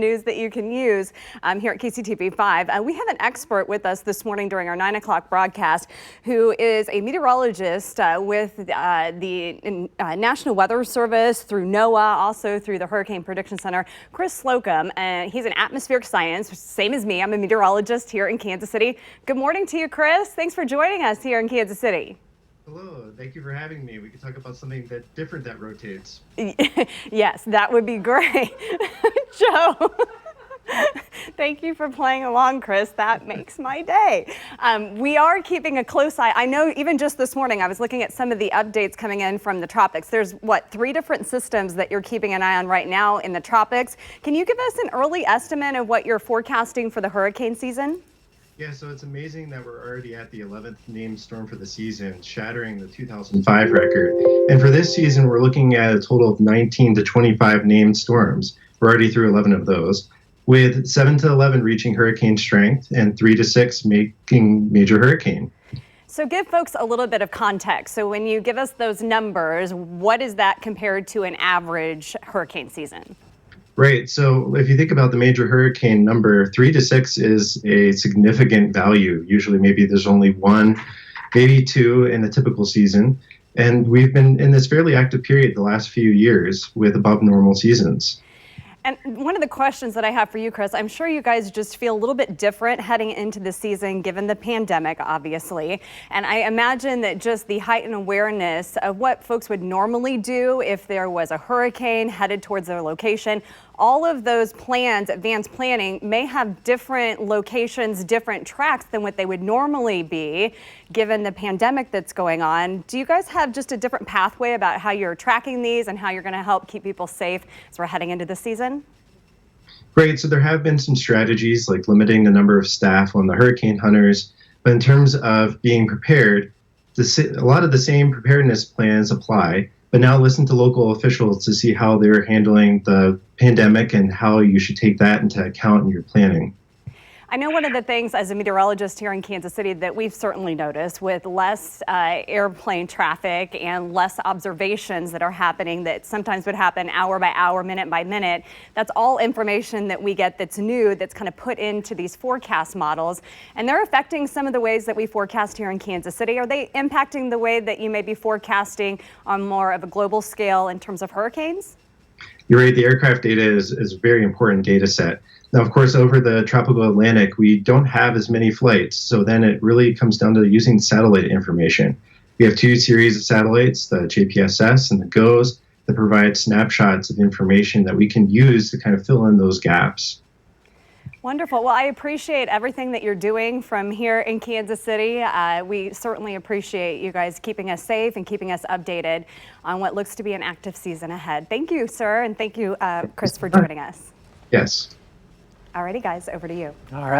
News that you can use here at KCTV5. We have an expert with us this morning during our 9 o'clock broadcast who is a meteorologist with the National Weather Service, through NOAA, also through the Hurricane Prediction Center, Chris Slocum. He's an atmospheric science, same as me. I'm a meteorologist here in Kansas City. Good morning to you, Chris. Thanks for joining us here in Kansas City. Hello, thank you for having me. We can talk about something different that rotates. Yes, that would be great. Joe, thank you for playing along, Chris. That makes my day. We are keeping a close eye. I know even just this morning, I was looking at some of the updates coming in from the tropics. There's, what, 3 different systems that you're keeping an eye on right now in the tropics. Can you give us an early estimate of what you're forecasting for the hurricane season? Yeah, so it's amazing that we're already at the 11th named storm for the season, shattering the 2005 record. And for this season, we're looking at a total of 19 to 25 named storms. We're already through 11 of those, with 7 to 11 reaching hurricane strength and 3 to 6 making major hurricane. So give folks a little bit of context. So when you give us those numbers, what is that compared to an average hurricane season? Right. So if you think about the major hurricane number, 3 to 6 is a significant value. Usually maybe there's only 1, maybe 2 in a typical season. And we've been in this fairly active period the last few years with above normal seasons. And one of the questions that I have for you, Chris, I'm sure you guys just feel a little bit different heading into the season, given the pandemic, obviously. And I imagine that just the heightened awareness of what folks would normally do if there was a hurricane headed towards their location, all of those plans, advanced planning, may have different locations, different tracks than what they would normally be, given the pandemic that's going on. Do you guys have just a different pathway about how you're tracking these and how you're going to help keep people safe as we're heading into the season? Right. So there have been some strategies like limiting the number of staff on the hurricane hunters. But in terms of being prepared, a lot of the same preparedness plans apply. But now listen to local officials to see how they're handling the pandemic and how you should take that into account in your planning. I know one of the things as a meteorologist here in Kansas City that we've certainly noticed with less airplane traffic and less observations that are happening that sometimes would happen hour by hour, minute by minute. That's all information that we get that's new, that's kind of put into these forecast models. And they're affecting some of the ways that we forecast here in Kansas City. Are they impacting the way that you may be forecasting on more of a global scale in terms of hurricanes? You're right, the aircraft data is a very important data set. Now, of course, over the tropical Atlantic, we don't have as many flights, so then it really comes down to using satellite information. We have 2 series of satellites, the JPSS and the GOES, that provide snapshots of information that we can use to kind of fill in those gaps. Wonderful. Well, I appreciate everything that you're doing from here in Kansas City. We certainly appreciate you guys keeping us safe and keeping us updated on what looks to be an active season ahead. Thank you, sir, and thank you, Chris, for joining us. Yes. Alrighty, guys, over to you. All right.